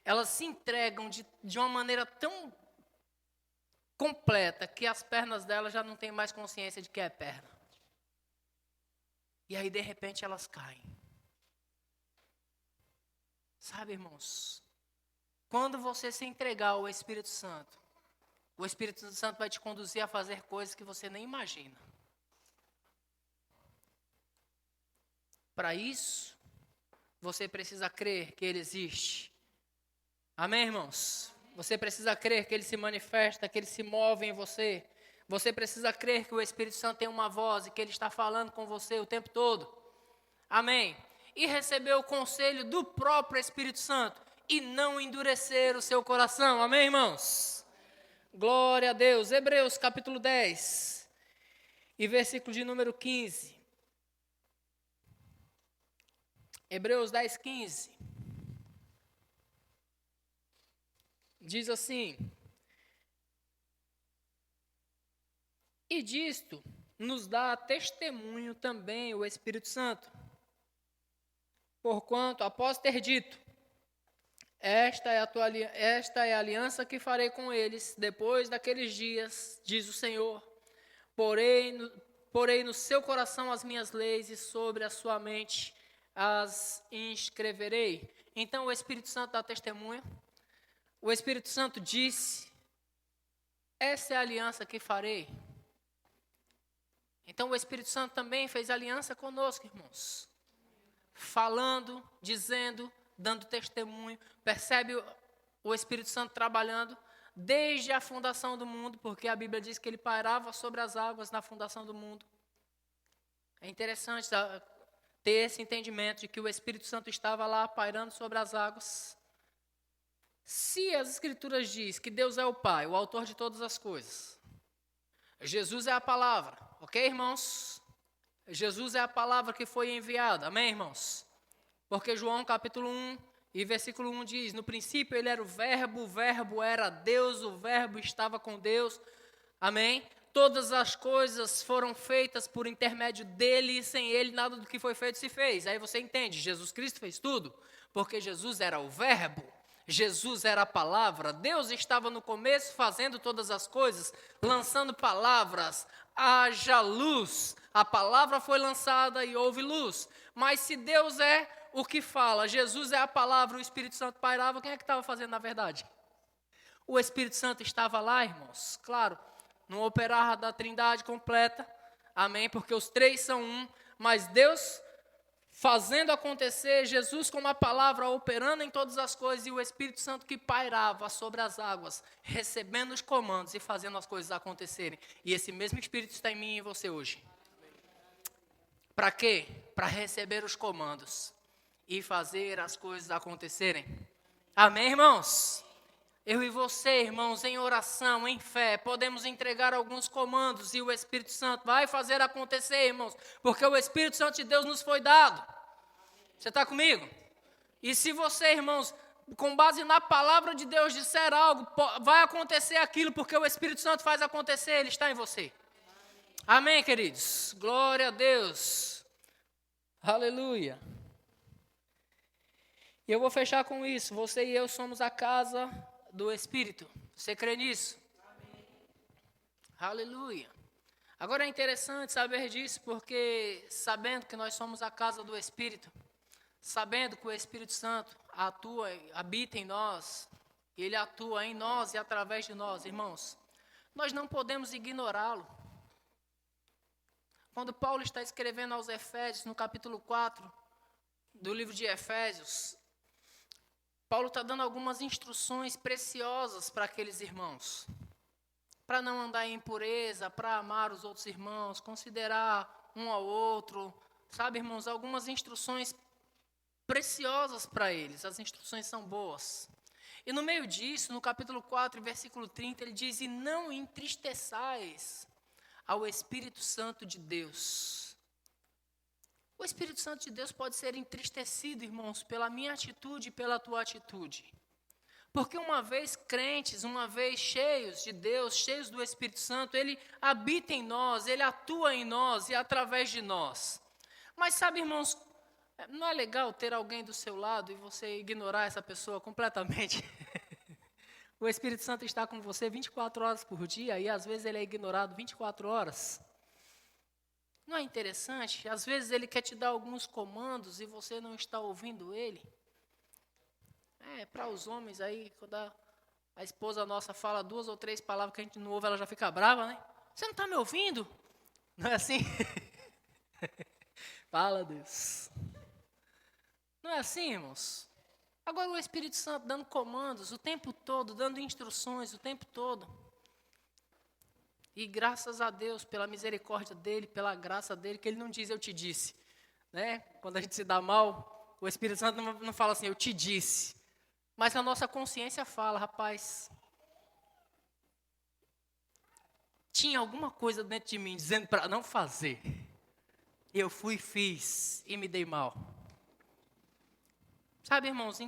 Elas se entregam de uma maneira tão completa que as pernas delas já não têm mais consciência de que é perna. E aí, de repente, elas caem. Sabe, irmãos? Quando você se entregar ao Espírito Santo, o Espírito Santo vai te conduzir a fazer coisas que você nem imagina. Para isso, você precisa crer que Ele existe. Amém, irmãos? Você precisa crer que Ele se manifesta, que Ele se move em você. Você precisa crer que o Espírito Santo tem uma voz e que Ele está falando com você o tempo todo. Amém? E receber o conselho do próprio Espírito Santo e não endurecer o seu coração. Amém, irmãos? Glória a Deus. Hebreus capítulo 10 e versículo de número 15. Hebreus 10, 15. Diz assim: e disto nos dá testemunho também o Espírito Santo, porquanto, após ter dito, esta é a aliança que farei com eles, depois daqueles dias, diz o Senhor, porei no seu coração as minhas leis e sobre a sua mente as inscreverei. Então o Espírito Santo dá testemunho. O Espírito Santo disse, essa é a aliança que farei. Então o Espírito Santo também fez aliança conosco, irmãos. Falando, dizendo, dando testemunho. Percebe o Espírito Santo trabalhando desde a fundação do mundo, porque a Bíblia diz que ele pairava sobre as águas na fundação do mundo. É interessante ter esse entendimento de que o Espírito Santo estava lá pairando sobre as águas. Se as Escrituras diz que Deus é o Pai, o autor de todas as coisas, Jesus é a palavra, ok, irmãos? Jesus é a palavra que foi enviada, amém, irmãos? Porque João capítulo 1 e versículo 1 diz, no princípio ele era o verbo era Deus, o verbo estava com Deus, amém? Todas as coisas foram feitas por intermédio dele e sem ele nada do que foi feito se fez. Aí você entende, Jesus Cristo fez tudo, porque Jesus era o verbo. Jesus era a palavra, Deus estava no começo fazendo todas as coisas, lançando palavras, haja luz, a palavra foi lançada e houve luz, mas se Deus é o que fala, Jesus é a palavra, o Espírito Santo pairava, quem é que estava fazendo na verdade? O Espírito Santo estava lá, irmãos, claro, no operar da trindade completa, amém, porque os três são um, mas Deus fazendo acontecer, Jesus como a palavra operando em todas as coisas e o Espírito Santo que pairava sobre as águas, recebendo os comandos e fazendo as coisas acontecerem. E esse mesmo Espírito está em mim e em você hoje. Para quê? Para receber os comandos e fazer as coisas acontecerem. Amém, irmãos? Eu e você, irmãos, em oração, em fé, podemos entregar alguns comandos e o Espírito Santo vai fazer acontecer, irmãos, porque o Espírito Santo de Deus nos foi dado. Você está comigo? E se você, irmãos, com base na palavra de Deus, disser algo, vai acontecer aquilo, porque o Espírito Santo faz acontecer, ele está em você. Amém, queridos? Glória a Deus. Aleluia. E eu vou fechar com isso. Você e eu somos a casa do Espírito. Você crê nisso? Amém. Aleluia. Agora é interessante saber disso, porque sabendo que nós somos a casa do Espírito, sabendo que o Espírito Santo habita em nós, ele atua em nós e através de nós, irmãos, nós não podemos ignorá-lo. Quando Paulo está escrevendo aos Efésios, no capítulo 4 do livro de Efésios, Paulo está dando algumas instruções preciosas para aqueles irmãos. Para não andar em impureza, para amar os outros irmãos, considerar um ao outro. Sabe, irmãos, algumas instruções preciosas para eles. As instruções são boas. E no meio disso, no capítulo 4, versículo 30, ele diz: e não entristeçais ao Espírito Santo de Deus. O Espírito Santo de Deus pode ser entristecido, irmãos, pela minha atitude e pela tua atitude. Porque uma vez crentes, uma vez cheios de Deus, cheios do Espírito Santo, ele habita em nós, ele atua em nós e através de nós. Mas sabe, irmãos, não é legal ter alguém do seu lado e você ignorar essa pessoa completamente? O Espírito Santo está com você 24 horas por dia e às vezes ele é ignorado 24 horas. Não é interessante? Às vezes ele quer te dar alguns comandos e você não está ouvindo ele. Para os homens aí, quando a esposa nossa fala 2 ou 3 palavras que a gente não ouve, ela já fica brava, né? Você não está me ouvindo? Não é assim? Fala, Deus. Não é assim, irmãos? Agora o Espírito Santo dando comandos o tempo todo, dando instruções o tempo todo. E graças a Deus, pela misericórdia dele, pela graça dele, que ele não diz eu te disse. Né? Quando a gente se dá mal, o Espírito Santo não fala assim, eu te disse. Mas a nossa consciência fala, rapaz, tinha alguma coisa dentro de mim dizendo para não fazer. Eu fui, fiz e me dei mal. Sabe, irmãos,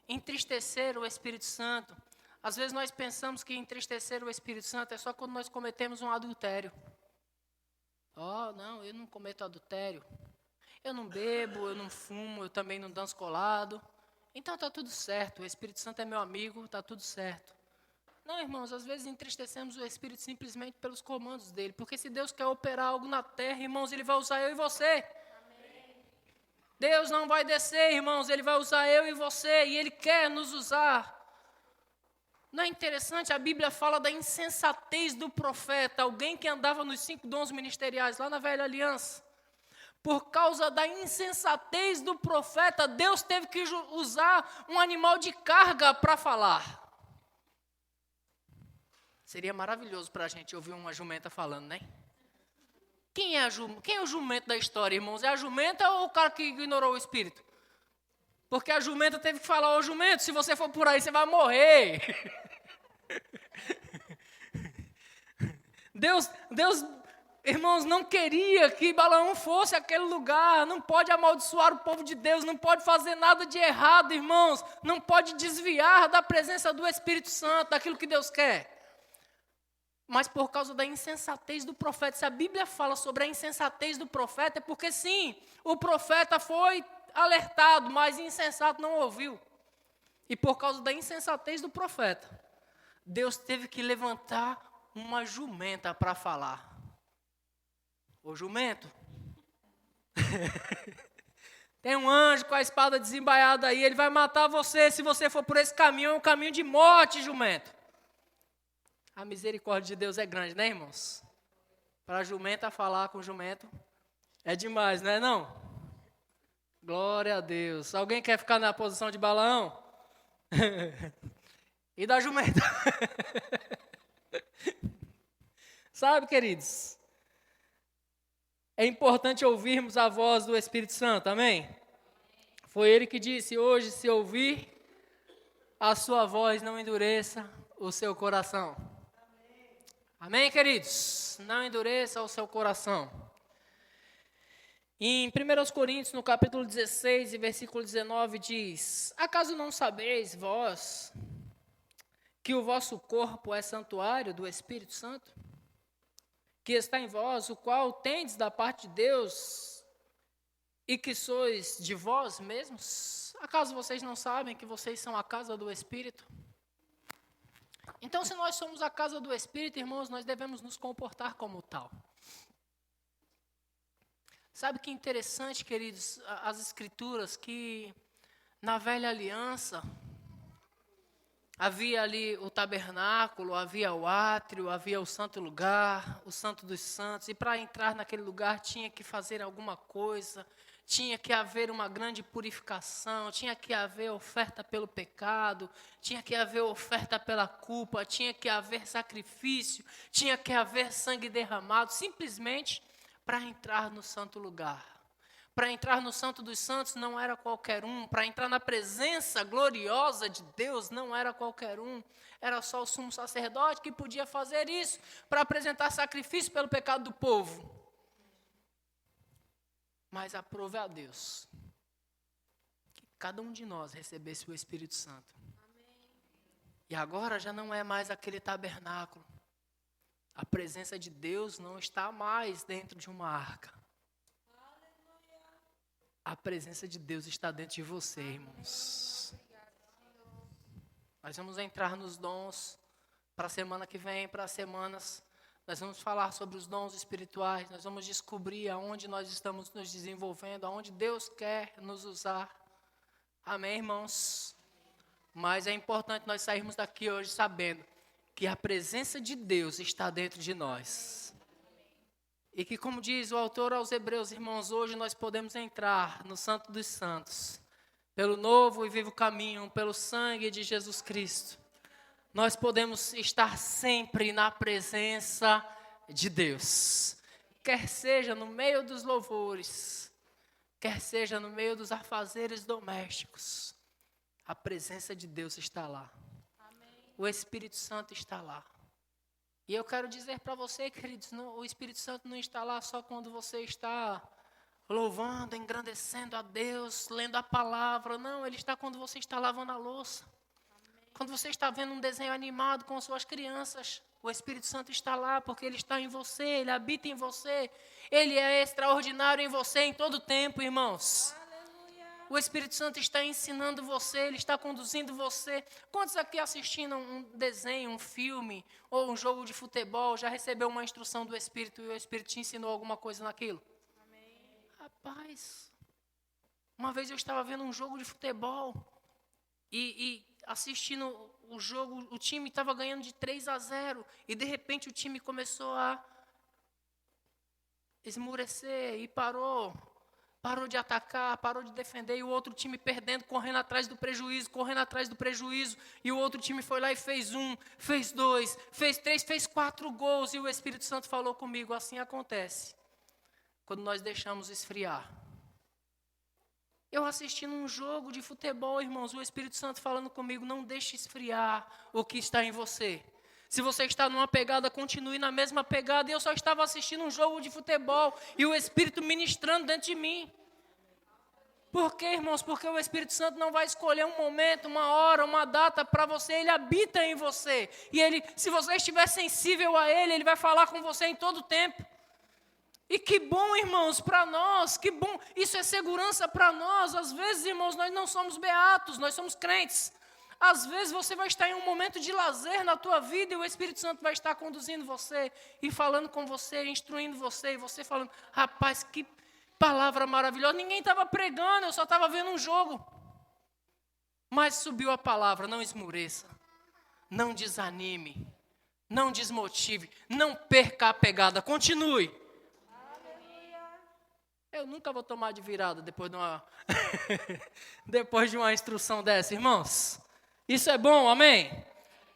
entristecer o Espírito Santo. Às vezes nós pensamos que entristecer o Espírito Santo é só quando nós cometemos um adultério. Não, eu não cometo adultério. Eu não bebo, eu não fumo, eu também não danço colado. Então está tudo certo, o Espírito Santo é meu amigo, está tudo certo. Não, irmãos, às vezes entristecemos o Espírito simplesmente pelos comandos dele. Porque se Deus quer operar algo na terra, irmãos, ele vai usar eu e você. Amém. Deus não vai descer, irmãos, ele vai usar eu e você. E ele quer nos usar. Não é interessante? A Bíblia fala da insensatez do profeta. Alguém que andava nos 5 dons ministeriais, lá na Velha Aliança. Por causa da insensatez do profeta, Deus teve que usar um animal de carga para falar. Seria maravilhoso para a gente ouvir uma jumenta falando, né? Quem é o jumento da história, irmãos? É a jumenta ou o cara que ignorou o Espírito? Porque a jumenta teve que falar, ô jumento, se você for por aí, você vai morrer. Deus, irmãos, não queria que Balaão fosse aquele lugar. Não pode amaldiçoar o povo de Deus, não pode fazer nada de errado, irmãos. Não pode desviar da presença do Espírito Santo, daquilo que Deus quer. Mas por causa da insensatez do profeta, se a Bíblia fala sobre a insensatez do profeta, é porque sim, o profeta foi alertado, mas insensato não ouviu. E por causa da insensatez do profeta, Deus teve que levantar uma jumenta para falar. Ô jumento, tem um anjo com a espada desembaiada aí, ele vai matar você se você for por esse caminho, é um caminho de morte, jumento. A misericórdia de Deus é grande, né, irmãos? Para a jumenta falar com o jumento é demais, não é não? Glória a Deus. Alguém quer ficar na posição de Balaão? E da jumenta? Sabe, queridos? É importante ouvirmos a voz do Espírito Santo, amém? Foi ele que disse, hoje se ouvir a sua voz, não endureça o seu coração. Amém, queridos? Não endureça o seu coração. Em 1 Coríntios, no capítulo 16 e versículo 19, diz: acaso não sabeis vós que o vosso corpo é santuário do Espírito Santo, que está em vós, o qual tendes da parte de Deus, e que sois de vós mesmos? Acaso vocês não sabem que vocês são a casa do Espírito? Então, se nós somos a casa do Espírito, irmãos, nós devemos nos comportar como tal. Sabe que interessante, queridos, as Escrituras, que na velha aliança havia ali o tabernáculo, havia o átrio, havia o santo lugar, o santo dos santos, e para entrar naquele lugar tinha que fazer alguma coisa, tinha que haver uma grande purificação, tinha que haver oferta pelo pecado, tinha que haver oferta pela culpa, tinha que haver sacrifício, tinha que haver sangue derramado, simplesmente para entrar no santo lugar. Para entrar no Santo dos Santos não era qualquer um. Para entrar na presença gloriosa de Deus não era qualquer um. Era só o sumo sacerdote que podia fazer isso, para apresentar sacrifício pelo pecado do povo. Mas aprove a Deus que cada um de nós recebesse o Espírito Santo. E agora já não é mais aquele tabernáculo. A presença de Deus não está mais dentro de uma arca. A presença de Deus está dentro de você, irmãos. Nós vamos entrar nos dons para a semana que vem, para as semanas. Nós vamos falar sobre os dons espirituais. Nós vamos descobrir aonde nós estamos nos desenvolvendo, aonde Deus quer nos usar. Amém, irmãos? Mas é importante nós sairmos daqui hoje sabendo que a presença de Deus está dentro de nós. E que, como diz o autor aos Hebreus, irmãos, hoje nós podemos entrar no Santo dos Santos, pelo novo e vivo caminho, pelo sangue de Jesus Cristo. Nós podemos estar sempre na presença de Deus. Quer seja no meio dos louvores, quer seja no meio dos afazeres domésticos, a presença de Deus está lá. O Espírito Santo está lá. E eu quero dizer para você, queridos, o Espírito Santo não está lá só quando você está louvando, engrandecendo a Deus, lendo a palavra. Não, Ele está quando você está lavando a louça. Quando você está vendo um desenho animado com suas crianças. O Espírito Santo está lá porque Ele está em você, Ele habita em você. Ele é extraordinário em você em todo tempo, irmãos. O Espírito Santo está ensinando você, Ele está conduzindo você. Quantos aqui assistindo um desenho, um filme ou um jogo de futebol já recebeu uma instrução do Espírito e o Espírito te ensinou alguma coisa naquilo? Amém. Rapaz, uma vez eu estava vendo um jogo de futebol e assistindo o jogo, o time estava ganhando de 3-0 e de repente o time começou a esmurecer e parou de atacar, parou de defender, e o outro time perdendo, correndo atrás do prejuízo, e o outro time foi lá e fez 1, fez 2, fez 3, fez 4 gols, e o Espírito Santo falou comigo, assim acontece, quando nós deixamos esfriar. Eu assistindo um jogo de futebol, irmãos, o Espírito Santo falando comigo, não deixe esfriar o que está em você. Se você está numa pegada, continue na mesma pegada. E eu só estava assistindo um jogo de futebol e o Espírito ministrando dentro de mim. Por quê, irmãos? Porque o Espírito Santo não vai escolher um momento, uma hora, uma data para você. Ele habita em você. E ele, se você estiver sensível a Ele, Ele vai falar com você em todo tempo. E que bom, irmãos, para nós, que bom. Isso é segurança para nós. Às vezes, irmãos, nós não somos beatos, nós somos crentes. Às vezes você vai estar em um momento de lazer na tua vida e o Espírito Santo vai estar conduzindo você e falando com você, instruindo você, e você falando, rapaz, que palavra maravilhosa. Ninguém estava pregando, eu só estava vendo um jogo. Mas subiu a palavra, não esmoreça, não desanime, não desmotive, não perca a pegada, continue. Eu nunca vou tomar de virada depois de uma instrução dessa, irmãos. Isso é bom, amém?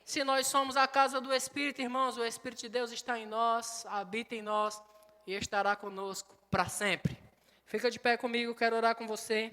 Se nós somos a casa do Espírito, irmãos, o Espírito de Deus está em nós, habita em nós e estará conosco para sempre. Fica de pé comigo, quero orar com você.